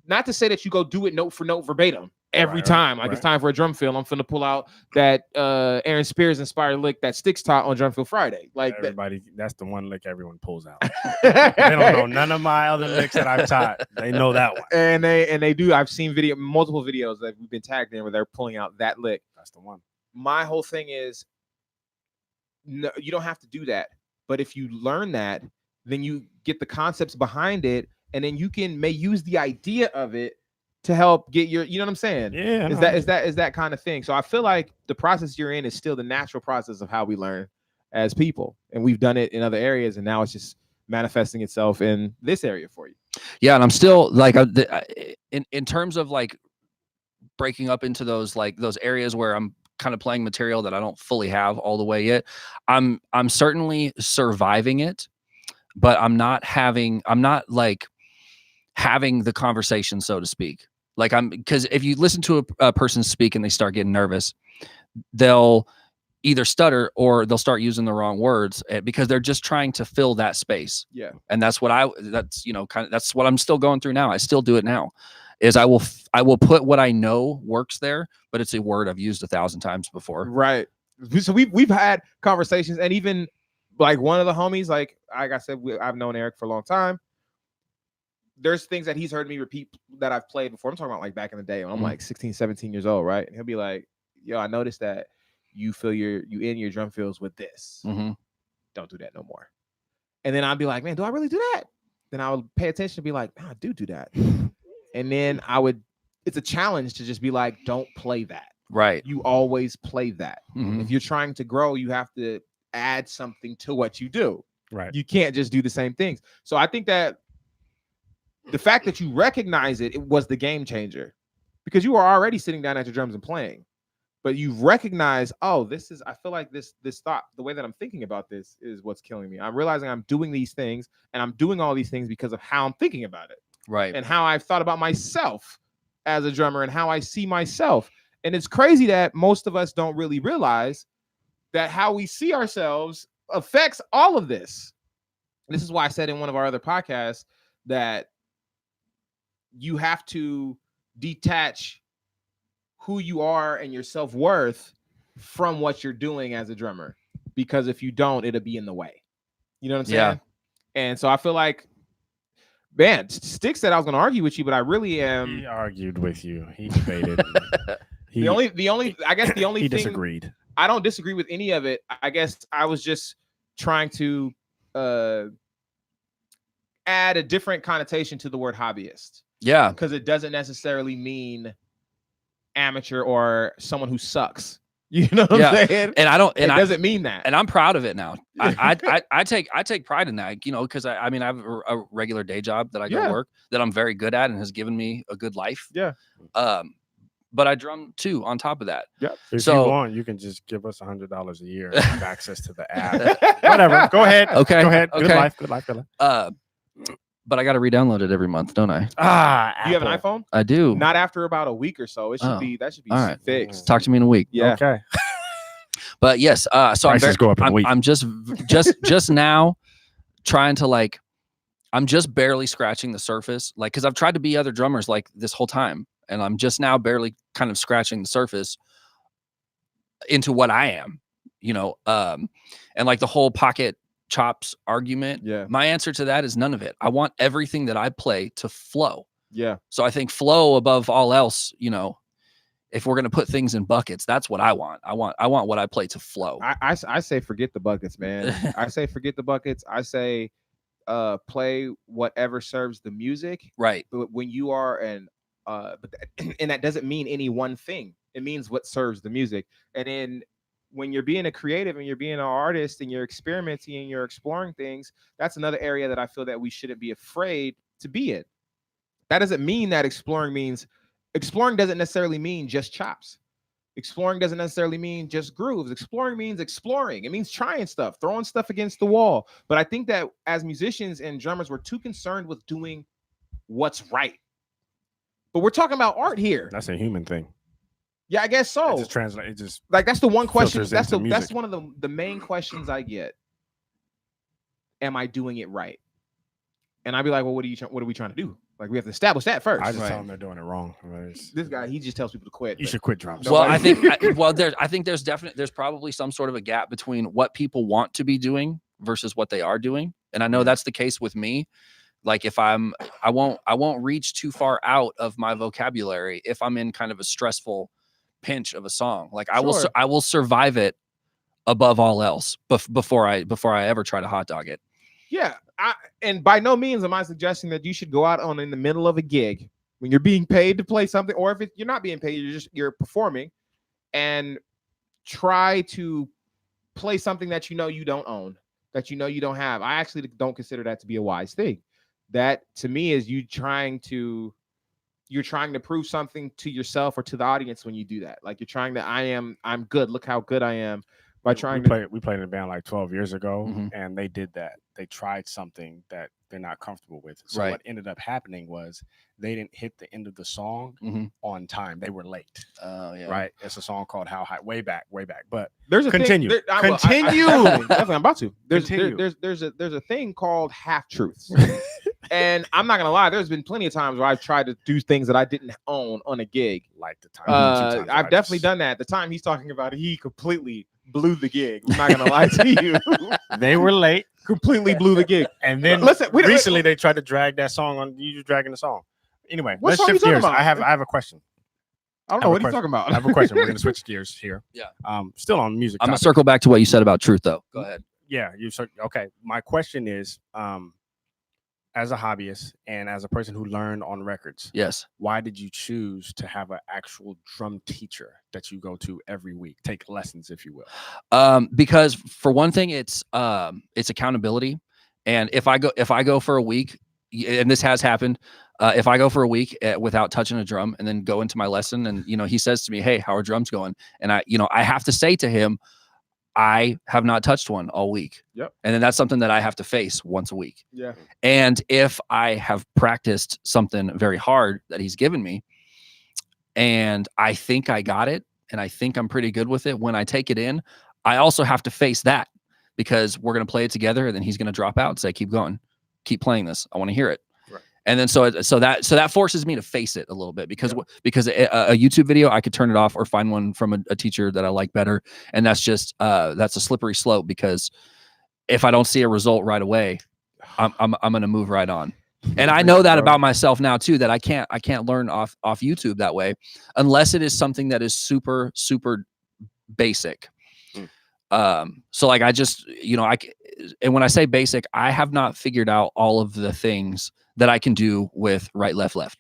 not to say that you go do it note for note verbatim every time. Like, it's time for a drum fill, I'm finna pull out that Aaron Spears inspired lick that Sticks taught on Drum Fill Friday. Like, that's the one lick everyone pulls out. They don't know none of my other licks that I've taught. They know that one. And they do. I've seen multiple videos that we've been tagged in where they're pulling out that lick. That's the one. My whole thing is, no, you don't have to do that. But if you learn that, then you get the concepts behind it, and then you may use the idea of it to help get your, you know what I'm saying? Yeah. Is that kind of thing. So I feel like the process you're in is still the natural process of how we learn as people. And we've done it in other areas, and now it's just manifesting itself in this area for you. Yeah. And I'm still like, in terms of like breaking up into those areas where I'm kind of playing material that I don't fully have all the way yet, I'm certainly surviving it, but I'm not like having the conversation, so to speak. Like, because if you listen to a person speak and they start getting nervous, they'll either stutter or they'll start using the wrong words because they're just trying to fill that space. Yeah. And that's what that's what I'm still going through now. I still do it now. Is I will put what I know works there, but it's a word I've used 1,000 times before. Right. So we've had conversations, and even like one of the homies, like I said, I've known Eric for a long time. There's things that he's heard me repeat that I've played before. I'm talking about like back in the day when I'm like 16, 17 years old, right? And he'll be like, yo, I noticed that you fill you in your drum fills with this. Mm-hmm. Don't do that no more. And then I'd be like, man, do I really do that? Then I would pay attention and be like, no, I do that. And then it's a challenge to just be like, don't play that. Right. You always play that. Mm-hmm. If you're trying to grow, you have to add something to what you do. Right. You can't just do the same things. So I think that the fact that you recognize it was the game changer, because you are already sitting down at your drums and playing, but you recognize, oh, I feel like this thought, the way that I'm thinking about this is what's killing me. I'm realizing I'm doing these things, and I'm doing all these things because of how I'm thinking about it. Right. And how I've thought about myself as a drummer and how I see myself. And it's crazy that most of us don't really realize that how we see ourselves affects all of this. This is why I said in one of our other podcasts that you have to detach who you are and your self-worth from what you're doing as a drummer, because if you don't, it'll be in the way. You know what I'm saying? Yeah. And so I feel like, man, Stick said I was going to argue with you, but I really am. He argued with you. He debated. The only he thing, disagreed. I don't disagree with any of it. I guess I was just trying to add a different connotation to the word hobbyist. Yeah. Because it doesn't necessarily mean amateur or someone who sucks. You know what I'm saying? And it doesn't mean that. And I'm proud of it now. I take pride in that, because I have a regular day job that I go work that I'm very good at and has given me a good life. Yeah. but I drum too on top of that. Yep. If So- you want, you can just give us $100 a year and have access to the app. Whatever. Go ahead. Okay. Go ahead. Good Okay. life. Good life. Good life. But I got to re-download it every month, don't I? Do you have an iPhone? I do. Not after about a week or so. It should Oh. be that should be All right. fixed. Talk to me in a week. Yeah. Okay. But yes, so Prices go up in a week. I'm just now trying to like, I'm just barely scratching the surface, like, because I've tried to be other drummers like this whole time, and I'm just now barely kind of scratching the surface into what I am, and like the whole pocket chops argument. Yeah. My answer to that is none of it. I want everything that I play to flow. Yeah. So I think flow above all else, if we're going to put things in buckets, that's what I want. I want what I play to flow. I say forget the buckets, man. I say forget the buckets. I say play whatever serves the music. Right. But when you are and that doesn't mean any one thing. It means what serves the music. And then when you're being a creative and you're being an artist and you're experimenting and you're exploring things, that's another area that I feel that we shouldn't be afraid to be in. That doesn't mean that exploring doesn't necessarily mean just chops. Exploring doesn't necessarily mean just grooves. Exploring means exploring. It means trying stuff, throwing stuff against the wall. But I think that as musicians and drummers, we're too concerned with doing what's right. But we're talking about art here. That's a human thing. Yeah, I guess so. It just translates. It just Like that's the one question. filters That's into that's music. one of the main questions I get. Am I doing it right? And I'd be like, well, what are we trying to do? Like we have to establish that first. I just Right. tell them they're doing it wrong. This guy, he just tells people to quit. You but- should quit drums. Well, I Nobody- think there's probably some sort of a gap between what people want to be doing versus what they are doing. And I know that's the case with me. Like if I won't reach too far out of my vocabulary if I'm in kind of a stressful pinch of a song. Like I Sure. will survive it above all else before I ever ttry to hot dog it. Yeah, and by no means am I suggesting that you should go out in the middle of a gig when you're being paid to play something, or if you're not being paid, you're performing, and try to play something that you don't own, that you don't have. I actually don't consider that to be a wise thing. That to me is you're trying to prove something to yourself or to the audience when you do that. Like you're trying to, I'm good. Look how good I am. By trying we played in a band like 12 years ago, Mhm. and they did that. They tried something that they're not comfortable with. So Right. what ended up happening was they didn't hit the end of the song Mhm. on time. They were late. Oh yeah. Right? It's a song called "How High." Way back. But There's a Continue. Thing, Continue. definitely, I'm about to. Continue. There's a thing called half truths, and I'm not gonna lie. There's been plenty of times where I've tried to do things that I didn't own on a gig. like the time. I've definitely done that. The time he's talking about, he completely blew the gig. I'm not gonna lie to you. They were late, Completely blew the gig. and then Listen, recently they tried to drag that song on. You dragging the song. Anyway, What let's song you shift talking gears. about? I have a question. I don't I know have what a he's talking about. I have a question. We're gonna switch gears here. Yeah. Still on music. I'm gonna topic. circle back to what you said about truth though. Go ahead. Yeah, okay. My question is, as a hobbyist and as a person who learned on records, Yes. why did you choose to have an actual drum teacher that you go to every week, take lessons, if you will? Because for one thing, it's accountability. And if I go for a week, and this has happened, if I go for a week without touching a drum and then go into my lesson and, he says to me, "Hey, how are drums going?" And I have to say to him, I have not touched one all week. Yep. And then that's something that I have to face once a week. Yeah. And if I have practiced something very hard that he's given me, and I think I got it, and I think I'm pretty good with it, when I take it in, I also have to face that because we're going to play it together, and then he's going to drop out and say, "Keep going, keep playing this. I want to hear it." Right. And then so that forces me to face it a little bit because a YouTube video, I could turn it off or find one from a teacher that I like better, and that's just that's a slippery slope because if I don't see a result right away, I'm going to move right on. And I know that about myself now too, that I can't learn off YouTube that way unless it is something that is super, super basic. So like I just, and when I say basic, I have not figured out all of the things that I can do with right, left, left.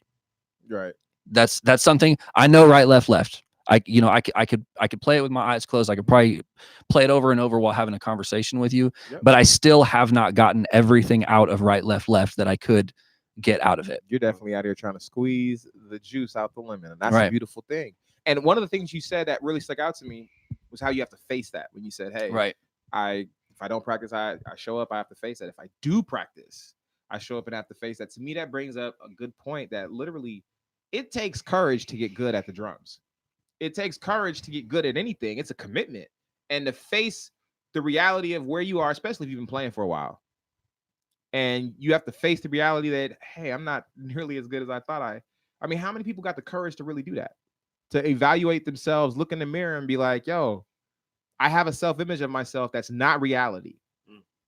Right. That's something I know. Right, left, left. I could play it with my eyes closed. I could probably play it over and over while having a conversation with you, Yep. but I still have not gotten everything out of right, left, left that I could get out of it. You're definitely out here trying to squeeze the juice out the lemon, and that's a Right. beautiful thing. And one of the things you said that really stuck out to me was how you have to face that. When you said, "Hey, Right. if I don't practice, I show up, I have to face that. If I do practice, I show up and have to face that." To me, that brings up a good point that literally it takes courage to get good at the drums. It takes courage to get good at anything. It's a commitment, and to face the reality of where you are, especially if you've been playing for a while. And you have to face the reality that, hey, I'm not nearly as good as I thought I mean, how many people got the courage to really do that? To evaluate themselves, look in the mirror and be like, yo, I have a self-image of myself that's not reality.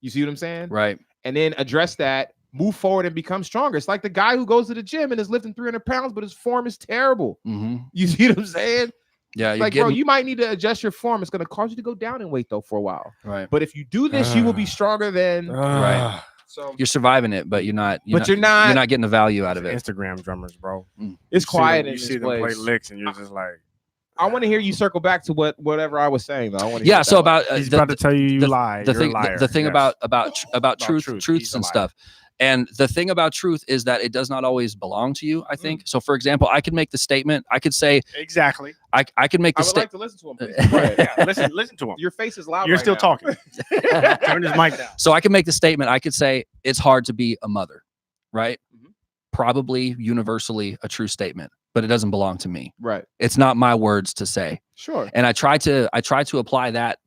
You see what I'm saying? Right. And then address that, move forward and become stronger. It's like the guy who goes to the gym and is lifting 300 pounds, but his form is terrible. Mm-hmm. You see what I'm saying? Yeah. You're Like, getting, bro, you might need to adjust your form. It's going to cause you to go down in weight, though, for a while. right. But if you do this, you will be stronger than... Right. So You're surviving it, but you're not you're not getting the value out of it. Instagram drummers, bro. It's quiet in You this see them play place. licks, and you're just like, I want to hear you circle back to whatever I was saying, though. I want to Yeah. So about he's about to tell you you the- lie. the You're thing a liar. the thing Yes. about truth truth. truths He's a and liar. stuff. And the thing about truth is that it does not always belong to you, I think. So for example, I could make the statement, I could say Exactly. I could make I the would like statement. to listen to him. Please. Go ahead. Yeah, listen to him. Your face is loud. You're right still now. talking. Turn his mic down. So I can make the statement, I could say it's hard to be a mother, right? Mhm. Probably universally a true statement, but it doesn't belong to me. Right. It's not my words to say. Sure. And I try to apply that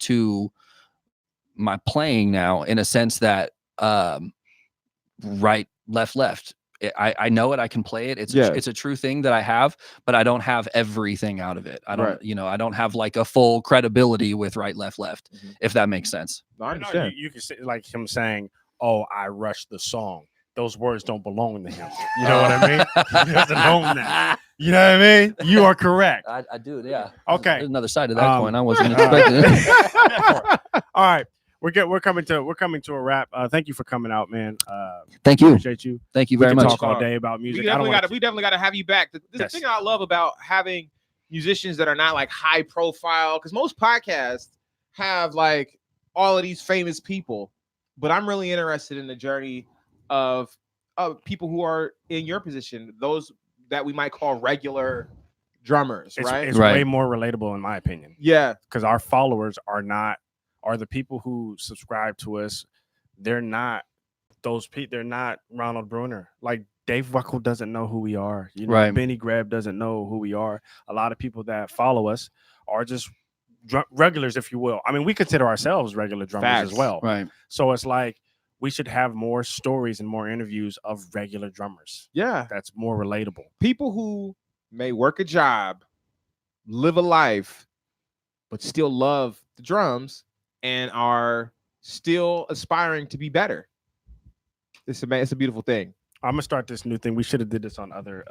to my playing now in a sense that right, left. I know it. I can play it. It's a true thing that I have, but I don't have everything out of it. I don't, Right. I don't have like a full credibility with right, left, Mhm. if that makes sense. No, I No, understand. you can say like him saying, "Oh, I rushed the song." Those words don't belong to him. You know what I mean? He doesn't own that. You know what I mean? You are correct. I do, yeah. Okay. There's another side of that coin. I wasn't uh, expecting it. All right, we're coming to a wrap. Thank you for coming out, man. Thank you. Appreciate you. Thank you We very can much. talk all day about We music. definitely got to have you back. The Yes. thing I love about having musicians that are not like high profile, because most podcasts have like all of these famous people, but I'm really interested in the journey of people who are in your position, those that we might call regular drummers, right? It's Right. way more relatable in my opinion, Yeah, because our followers are the people who subscribe to us. They're not those people. They're not Ronald Bruner. Like Dave Weckl doesn't know who we are. You know, Right. Benny Greb doesn't know who we are. A lot of people that follow us are just regulars, if you will. I mean, we consider ourselves regular drummers Facts. as well. Right. So it's like we should have more stories and more interviews of regular drummers. yeah. That's more relatable. People who may work a job, live a life, but still love the drums and are still aspiring to be better. It's a beautiful thing. I'm gonna start this new thing. We should have did this on other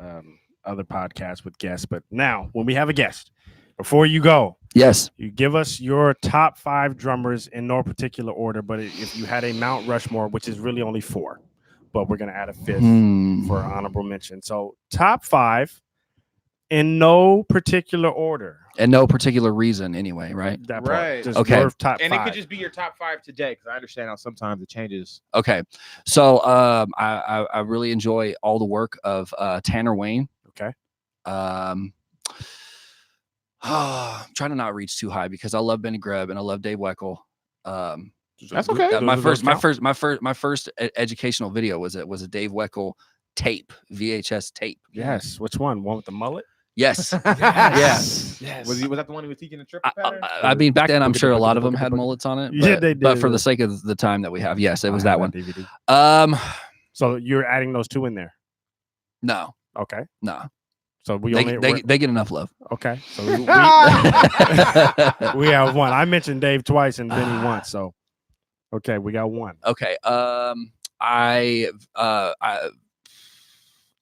podcasts with guests, but now when we have a guest, before you go, Yes. you give us your top 5 drummers in no particular order. But if you had a Mount Rushmore, which is really only 4, but we're gonna add a 5th for honorable mention. So top 5 in no particular order. And no particular reason anyway, right? That part. Right. Just Okay. your top And 5. it could just be your top 5 today, because I understand how sometimes it changes. Okay. So I really enjoy all the work of Tanner Wayne. Okay. I'm trying to not reach too high because I love Benny Greb and I love Dave Weckl. That's okay. My first educational video was a Dave Weckl tape, VHS tape. Yes. Which one? One with the mullet? Yes. Yes. Was that the one who was teaching the triple pattern? I mean, back then I'm sure a lot of them had mullets on it. Yeah, but- they But did. for the sake of the time that we have, yes, it was I that have one. DVD. So you're adding those 2 in there. No, Okay. no, So we they get enough love. okay. So we have 1. I mentioned Dave twice and Benny once. So okay, we got 1. Okay.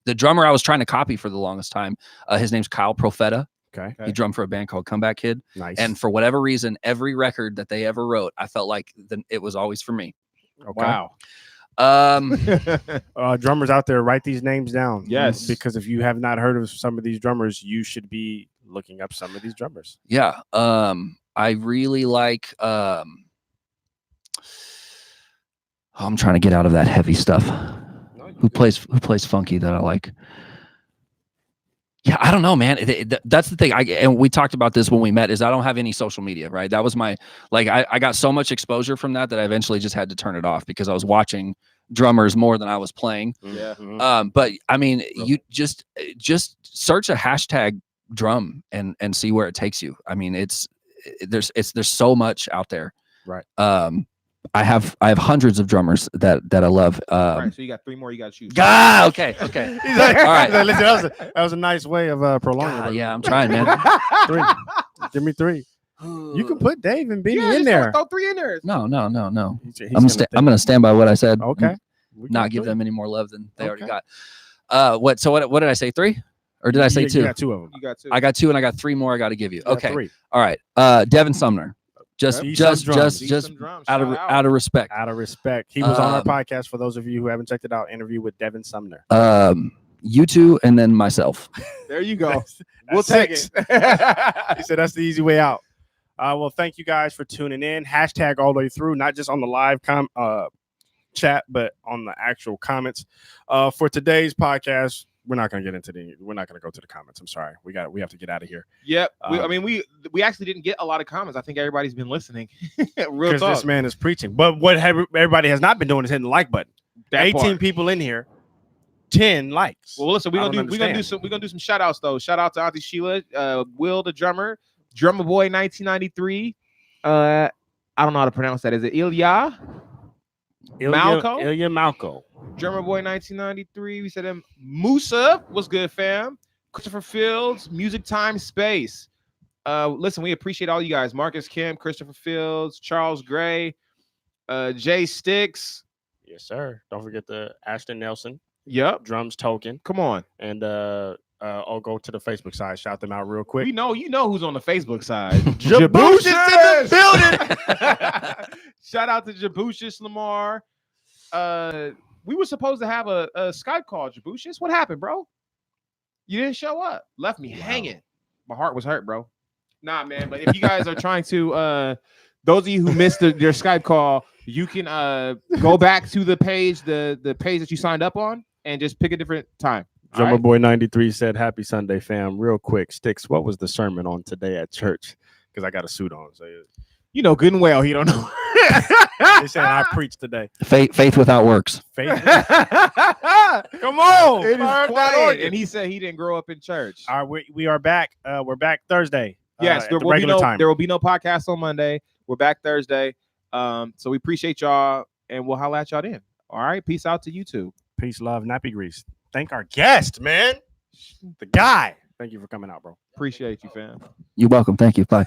The drummer I was trying to copy for the longest time, his name's Kyle Profeta. Okay. He drummed for a band called Comeback Kid. Nice. And for whatever reason, every record that they ever wrote, I felt like it was always for me. okay. Wow. Drummers out there, write these names down. Yes. Because if you have not heard of some of these drummers, you should be looking up some of these drummers. Yeah. I really like I'm trying to get out of that heavy stuff. No, Who plays funky that I like? Yeah, I don't know, man. That's the thing. And we talked about this when we met. Is I don't have any social media, right? That was my I got so much exposure from that I eventually just had to turn it off because I was watching drummers more than I was playing. Yeah. But I mean, you just search a hashtag drum and see where it takes you. I mean, there's so much out there. Right. I have hundreds of drummers that I love. All right, so you got 3 more you got to choose. Okay. All right. Listen, that was a nice way of prolonging. Yeah, I'm trying, man. 3. Give me 3. You can put Dave and Beanie in just there. Throw 3 in there. No. He's I'm gonna stand by what I said. Okay. Not give them any more love than they already got. What did I say? 3? Or did I say 2? You got 2 of them. You got 2. I got 2 and I got 3 more I got to give you. Okay. 3. All right. Devin Sumner. Just out of respect. Out of respect. He was on our podcast, for those of you who haven't checked it out, interview with Devin Sumner. You two and then myself. There you go. We'll take it. He said that's the easy way out. Well, thank you guys for tuning in. Hashtag all the way through, not just on the live chat, but on the actual comments. For today's podcast, we're not going to go to the comments. I'm sorry. We have to get out of here. Yep. We actually didn't get a lot of comments. I think everybody's been listening. Real talk. Because this man is preaching. But what everybody has not been doing is hitting the like button. 18 people in here, 10 likes. Well, listen, we're gonna do some shout outs though. Shout out to Auntie Sheila, Will the drummer boy 1993. I don't know how to pronounce that. Is it Ilya Malco? Drummer Boy 1993. We said him. Musa, what's good, fam? Christopher Fields, Music Time Space. Listen, we appreciate all you guys. Marcus Kim, Christopher Fields, Charles Gray, Jay Sticks. Yes, sir. Don't forget the Ashton Nelson. Yep. Drums token. Come on. And I'll go to the Facebook side. Shout them out real quick. You know who's on the Facebook side. Jabushis in the building. Shout out to Jabushis Lamar. We were supposed to have a Skype call, Jabushis. What happened, bro? You didn't show up. Left me hanging. My heart was hurt, bro. Nah, man. But if you guys are trying to, those of you who missed your Skype call, you can go back to the page, the page that you signed up on, and just pick a different time. Drummer Boy 93 said, "Happy Sunday, fam." Real quick, Sticks, what was the sermon on today at church? Because I got a suit on. So you know good and well he don't know. They said I preached today. Faith without works. Faith. Come on. It is quiet. And he said he didn't grow up in church. All right, we are back. We're back Thursday. Yes, there will be no podcast on Monday. We're back Thursday. So we appreciate y'all, and we'll holla at y'all then. All right, peace out to YouTube. Peace, love, nappy grease. Thank our guest, man. The guy. Thank you for coming out, bro. Appreciate you, fam. You're welcome. Thank you. Bye.